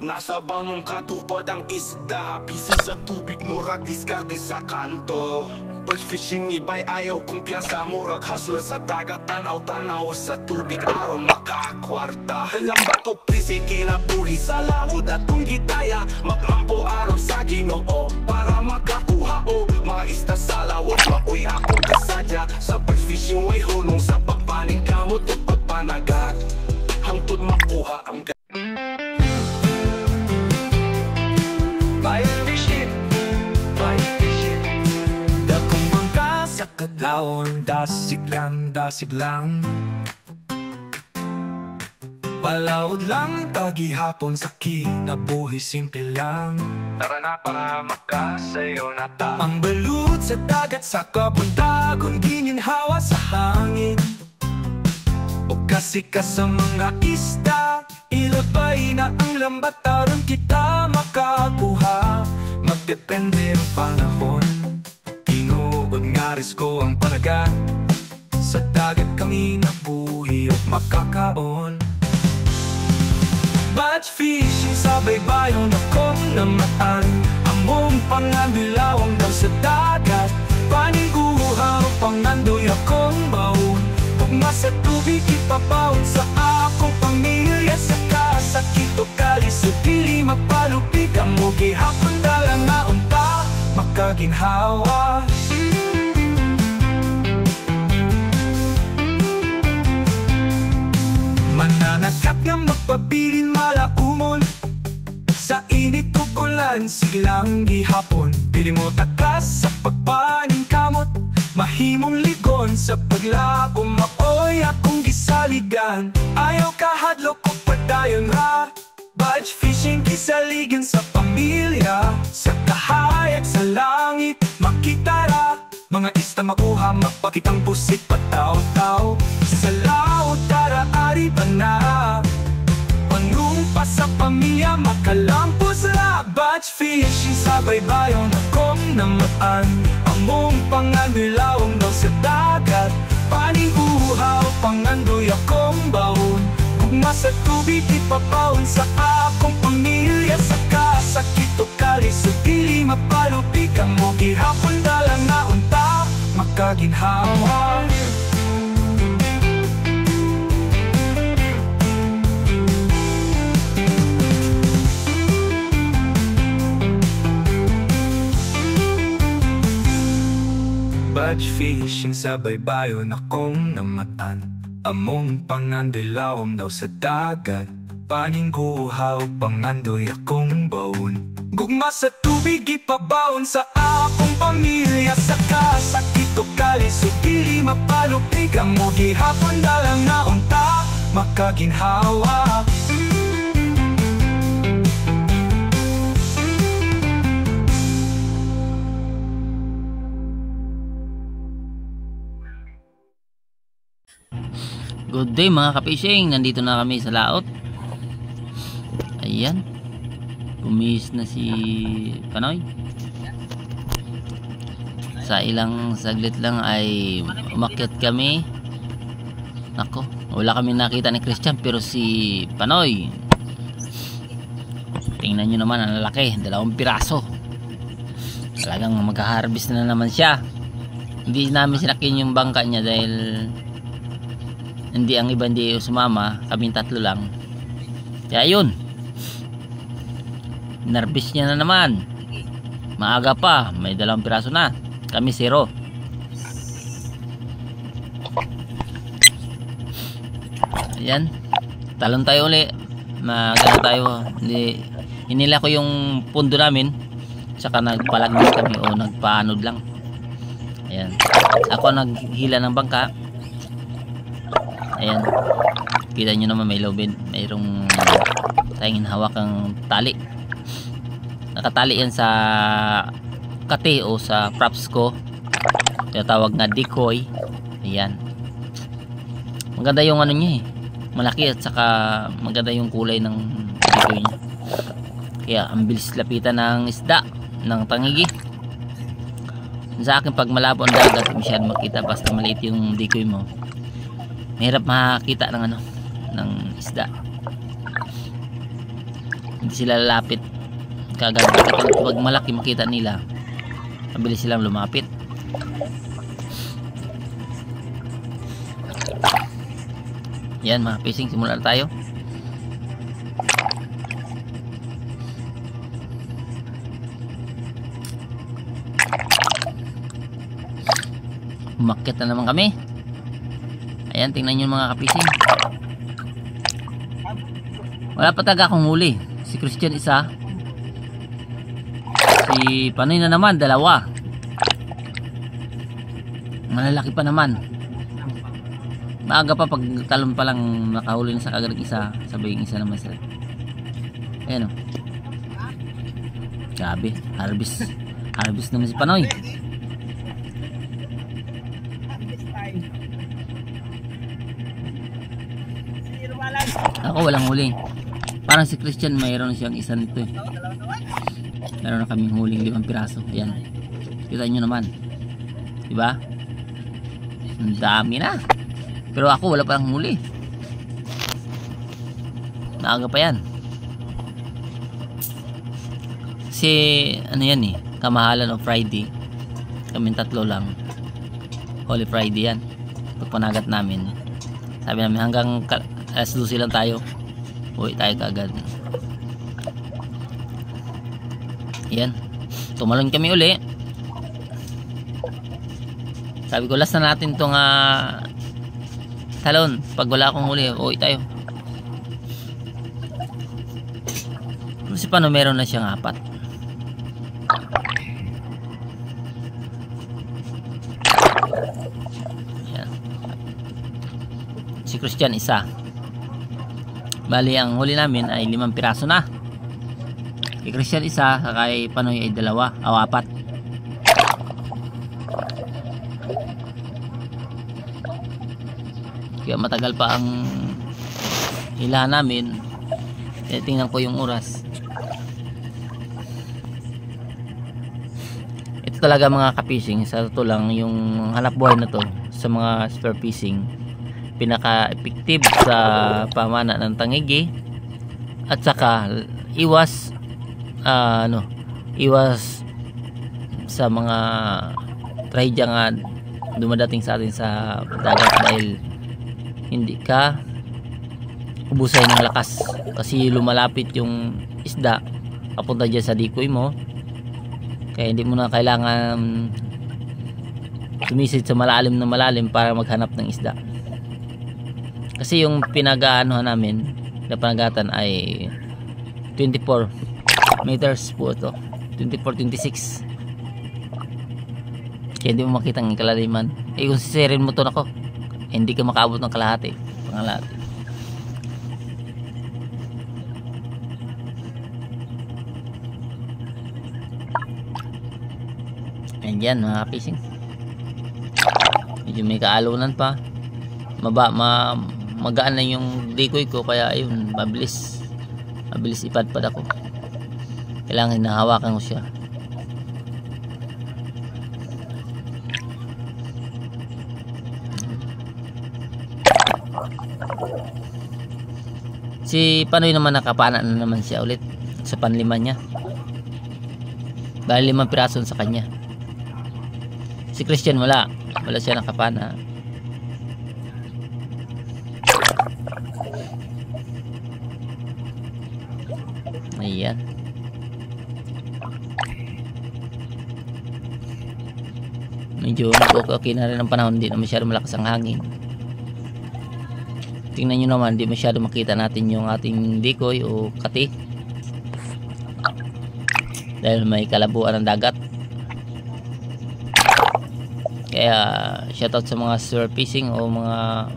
Nasa bangong katupad ang isda, busy sa tubig, murag diskarte sa kanto. Bird fishing iba'y ayaw kumpiyansa, murag hustle sa dagat, tanaw-tanaw sa tubig, araw makakwarta. Halang bato prisi kinabuhi sa laod at kung gitaya, maglampo araw sa Ginoo para makakuha o mga isda sa lawod. Maoy ako kasadya sa bird fishing, way hulong sa pagpaning kamot at pagpanagat, hangtod makuha ang kadlawon, dasig lang palawod lang, tagihapon sa kinabuhi, simple lang. Tara na para makasayo na ta. Ang balut sa dagat, sa kabuntagon, gininhawa sa hangin. O kasi ka sa mga isda, ilabay na ang lambat, aron kita makakuha. Magdepende ang panahon, ngaris ko ang panagat. Sa dagat kami nabuhi at makakaon. Batch fishing sa baybayon akong namaan. Among panganbilawang daw sa dagat, paniguha o pangandoy akong baon. Pugma sa tubig ipapaon sa akong pamilya, sa kasakit o kalis o dili mapalupig. Ang mugi hapon dalang nga unta makaginhawa. Mananakap nga magpabilin malaumon, sa init kukulan silang gihapon. Pili mo takas sa pagpaning kamot, mahimong ligon sa paglago. Maoy akong gisaligan, ayaw kahadlok o padayon ra. Batch fishing kisaligan sa pamilya, sa kahayag sa langit makita ra. Mga isda makuha, mapakitang pusit pataw-taw. Sa laot tara ari ba na, panumpa sa pamilya makalampos ra. Batch fishing sa baybayon akong namaan. Among panganilawang daw sa dagat, paniguha o pangandoy akong baon. Gugma sa tubig ipapaon sa akong pamilya, sa kasakit o kalis o dili mapalupig. Ang mugi hapon dalang na unta makaginhawa. Batch fishing sa baybayon akong namatan. Among pangandilawom daw sa dagat, paningguhaw pangandoy akong baon. Gugma sa tubig ipabaon sa akong pamilya, sa kasakit o kalis o dili mapalupig. Ang mugi hapon dalang na unta makaginhawa. Good day mga kapishing, nandito na kami sa laot. Ayan, kumis na si Panoy. Sa ilang saglit lang ay umakyat kami. Nako, wala kami nakita ni Christian, pero si Panoy, tingnan nyo naman, ang lalaki, 2 piraso. Talagang mag-harvest na naman siya. Hindi namin sinakin yung bangka niya dahil hindi ang iba hindi sumama, kaming 3 lang. Kaya yun, narbis niya na naman. Maaga pa, may 2 piraso na, kami 0. Ayan, talon tayo uli. Magano tayo, hinila ko yung pundo namin, saka nagpalagnis kami o nagpaanod lang. Ayan, ako naghila ng bangka. Ayan, kita nyo naman may lobin, mayroong tayong hawakang tali. Nakatali yan sa kate o sa props ko, tinatawag nga decoy. Ayan, maganda yung ano niya malaki, at saka maganda yung kulay ng decoy niya. Kaya ang bilis lapitan ng isda, ng tangigi. Sa akin, pag malabo ang dagat, masyadong makita. Basta maliit yung decoy mo, mahirap makakita ng ano, ng isda. Hindi sila lalapit kagad. Pag malaki makita nila, mabilis silang lumapit. Yan mga fishing, simula na tayo. Umakyat na naman kami. Ayan, tingnan nyo mga kapising. Wala pa talaga akong huli. Si Christian isa, si Panoy na naman dalawa. Malalaki pa naman. Maaga pa, pag talon pa lang nakahuli na sa kagad isa, sabay yung isa naman sila. Ayan o. Grabe, harvest naman si Panoy. Ako walang huli. Parang si Christian mayroon siyang isa nito eh. Meron na kaming huling 5 piraso. Ayan, kita nyo naman, diba? Ang dami na. Pero ako wala pang huli. Maaga pa yan. Kasi ano yan eh, kamahalan of Friday. Kaming 3 lang. Holy Friday yan. Pagpanagat namin, sabi namin hanggang alas 12 lang tayo, uwi tayo kaagad. Yan, tumalon kami uli. Sabi ko last na natin tong talon. Pag wala akong huli, uwi tayo. Kasi paano meron na siyang 4. Yan. Si Christian isa. Bali ang huli namin ay 5 piraso na. Kay Christian isa, kay Panoy ay 2 o 4. Kaya matagal pa ang hilahan namin. Tingnan ko yung oras. Ito talaga mga ka-fishing, sa totoo lang, yung hanap buhay na to sa mga spear fishing, pinaka-effective sa pamana ng tangigi. At saka iwas iwas sa mga trahedya nga dumadating sa atin sa dagat, dahil hindi ka ubusay ng lakas kasi lumalapit yung isda papunta dyan sa dikoy mo. Kaya hindi mo na kailangan tumisid sa malalim na malalim para maghanap ng isda. Kasi yung pinag-aanohan namin na panagatan ay 24 meters po ito, 24-26. Kaya hindi mo makita ang kalaliman. Kung sisirin mo to nako, hindi ka makaabot ng kalahati, pangalahati. Ayan dyan mga fishing, medyo may kaalunan pa, magaan na yung decoy ko, kaya ayun, mabilis ipadpad ako. Kailangan hinahawakan ko siya. Si Panoy naman nakapana na naman siya ulit sa panlima niya. Dahil 5 piraso sa kanya. Si Christian wala siya nakapana. Ayan. Medyo okay na rin ang panahon, hindi na masyado malakas ang hangin. Tingnan nyo naman, hindi masyado makita natin yung ating decoy o kati dahil may kalabuan ng dagat. Kaya shoutout sa mga spear fishing o mga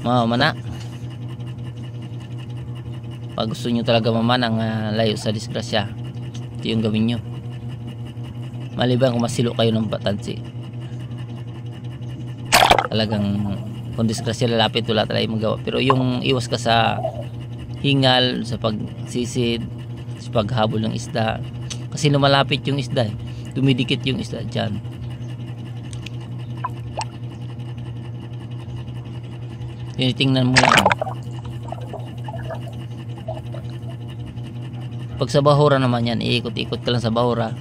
mamana. Pag gusto nyo talaga mamanang layo sa disgrasya, ito yung gawin nyo. Maliban kung masilo kayo ng batansi, talagang kung disgrasya lalapit, wala talagang magawa. Pero yung iwas ka sa hingal, sa pagsisid, sa paghabol ng isda, kasi lumalapit yung isda, dumidikit yung isda dyan. Tinitingnan mo lang. Pag sa bahura naman yan, iikot-ikot ka lang sa bahura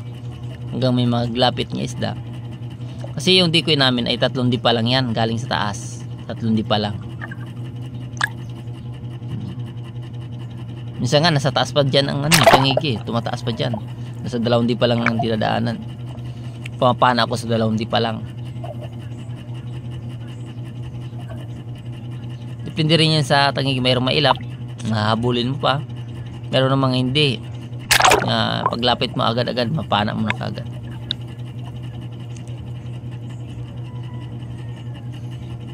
hanggang may maglapit ng isda. Kasi yung decoy namin ay 3 dipa lang yan, galing sa taas. 3 dipa lang. Minsan nga nasa taas pa dyan ang tangigi, tumataas pa dyan. Nasa 2 dipa lang ang dinadaanan. Pumapana ako sa 2 dipa lang. Depende rin yan sa tangigi, mayroong mailap, nahabulin mo pa. Meron namang hindi, paglapit mo agad-agad, mapana mo na kagad.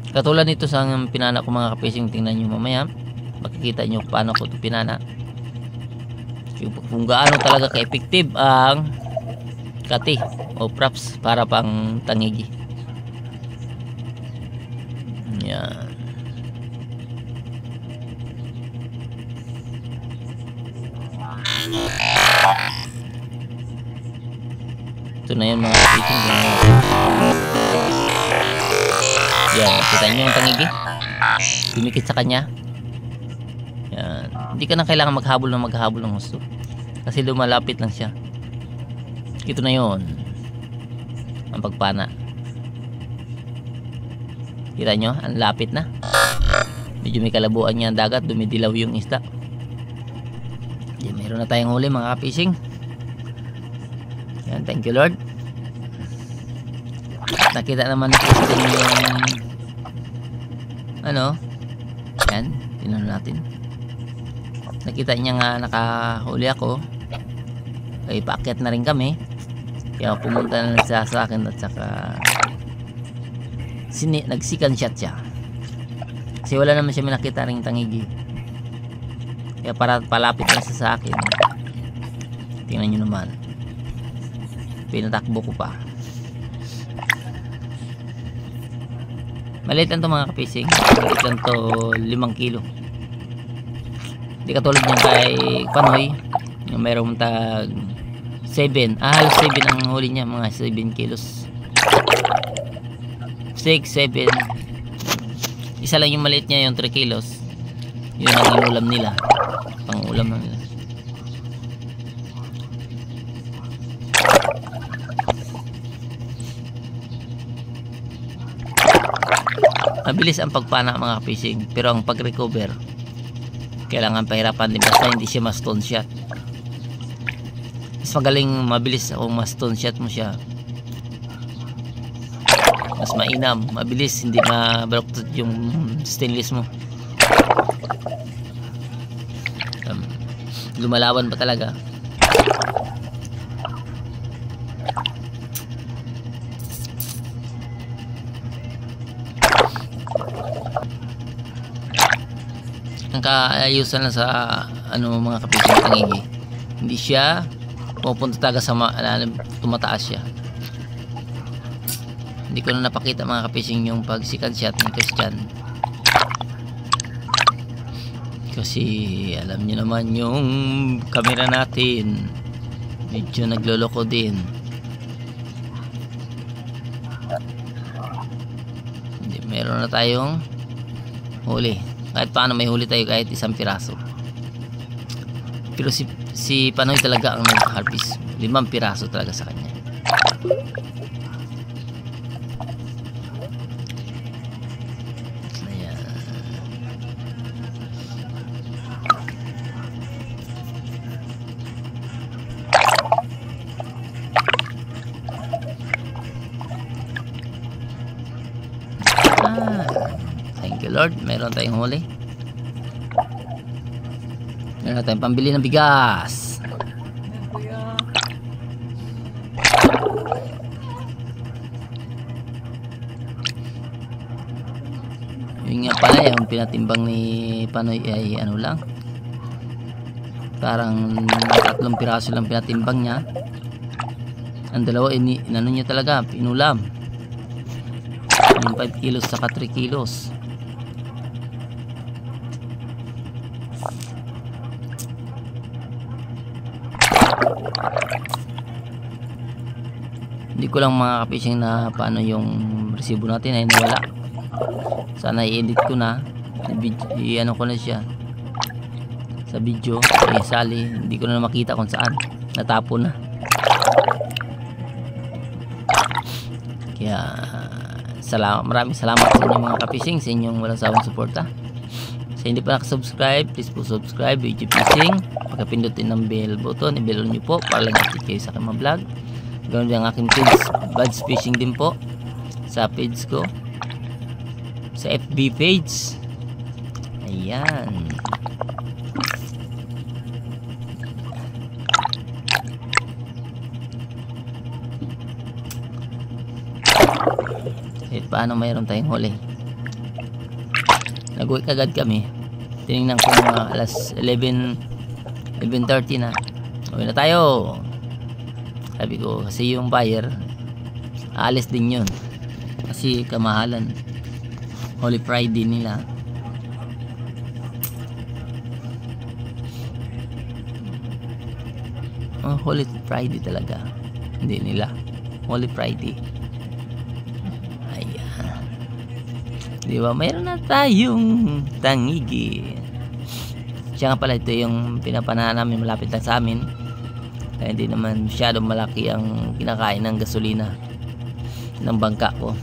Katulad nito sa pinana ko mga kapising, tingnan nyo mamaya, makikita nyo paano ko ito pinana, kung gaano talaga ka-effective ang kati o props para pang tangigi. Yan. Ito na yun mga kapising. Yan, kita nyo yung tangigi, dumikit sa kanya. Yan. Hindi ka na kailangan maghabol ng gusto, kasi lumalapit lang siya. Ito na yun ang pagpana. Kita nyo, ang lapit na. Medyo may kalabuan niya ang dagat, dumidilaw yung isda. Yan, meron na tayong huli mga kapising. Yan, thank you Lord. Nakita naman natin yung yan, tingnan natin. Nakita niya nga nakahuli ako, ay paakyat na rin kami, kaya pumunta na siya sa akin at saka nagsikan shot siya kasi wala naman siya nakita ring tangigi, kaya para palapit na siya sa akin. Tingnan nyo naman, pinatakbo ko pa. Maliit lang to mga kapising, maliit lang to, 5 kilo. Hindi katulad niyan kay Panoy, yung mayroong tag 7, halos 7 ang huli niya, mga 7 kilos, 6, 7. Isa lang yung maliit niya, yung 3 kilos. Yun ang inulam nila, pang ulam na nila. Mabilis ang pagpana mga kapising, pero ang pag-recover kailangan pahirapan din, basta hindi siya ma-stone shot. Mas magaling mabilis kung ma-stone shot mo siya, mas mainam, mabilis, hindi mabaluktot yung stainless mo. Lumalawan pa talaga. Ang kaayusan lang sa mga kapising tangigi, hindi siya pupunta talaga sa tumataas siya. Hindi ko na napakita mga kapising yung pag second shot ni Christian, kasi alam niyo naman yung camera natin medyo nagloloko din. Meron na tayong huli. Kahit paano may huli tayo, kahit 1 piraso. Pero si Panoy talaga ang nag-harvest, 5 piraso talaga sa kanya. Ayan. Thank you Lord, meron tayong huli. Meron tayong pambili ng bigas. Yun nga pala, yung pinatimbang ni Panoy ay lang, parang 3 piraso lang pinatimbang niya. Ang dalawa inano niya talaga, pinulam. Yung 5 kilos saka 3 kilos. Hindi ko lang mga kapising na paano yung resibo natin ay nawala. Sana i-edit ko na, i-ano ko na siya. sa video. Sali, hindi ko na makita kung saan, natapon na. Kaya maraming salamat sa inyong mga kapising, sa inyong walang sawang suporta. Sa hindi pa nakasubscribe, please po subscribe VG Fishing. Pagkapindutin ng bell button, i-bell nyo po para lang-update kayo sa aking mga vlog. Ganoon din ang aking page, Buds Fishing din po sa page ko, sa FB page. Ayan. Paano mayroon tayong huli? Nag-uwi kagad kami. Tinignan ko mga alas 11:30 na. Uwi na tayo. Sabi ko kasi yung buyer aalis din yun kasi kamahalan, Holy Friday nila. Holy Friday talaga, hindi nila Holy Friday. Di ba? Mayroon na tayong tangigi. Siya nga pala, ito yung pinapanahan namin malapit lang sa amin. Kaya hindi naman masyadong malaki ang kinakain ng gasolina ng bangka ko.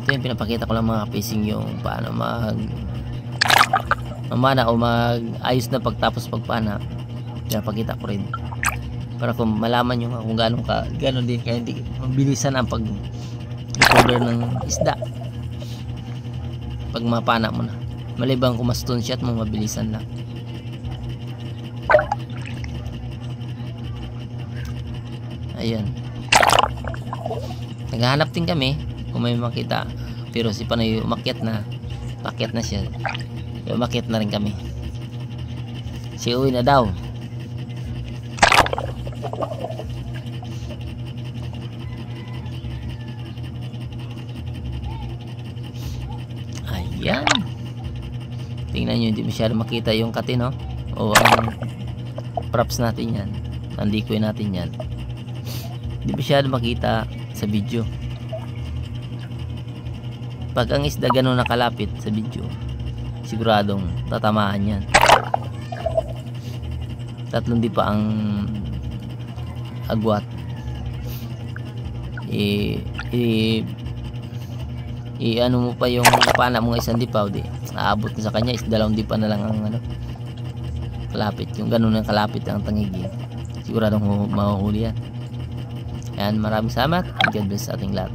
Ito yung pinapakita ko lang mga fishing, yung paano mamana o ayos na pagtapos pagpana. Pinapakita ko rin para kung malaman nyo kung gano'n din, kaya hindi mabilisan ang pag-recover ng isda pag mapana mo na. Malibang kung mas stone shot mo, mabilisan lang. Ayan, naghahanap din kami kung may makita, pero si Panoy umakyat na siya. Umakyat na rin kami. Si uwi na daw. Ayan, tingnan nyo, hindi masyado makita yung kati, no? O ang props natin yan, ang decoy natin yan, hindi masyado makita sa video. Pag ang isda gano'n nakalapit sa video, siguradong tatamaan yan. 3 di pa ang agwat. Ano mo pa yung pana mo ng 1 dipaw, di aabot na sa kanya is 2 dipa na lang ang kalapit. Yung gano'n ang kalapit ang tangigi, siguradong mahuhuli yan. Ayan, maraming salamat. God bless sa ating lahat.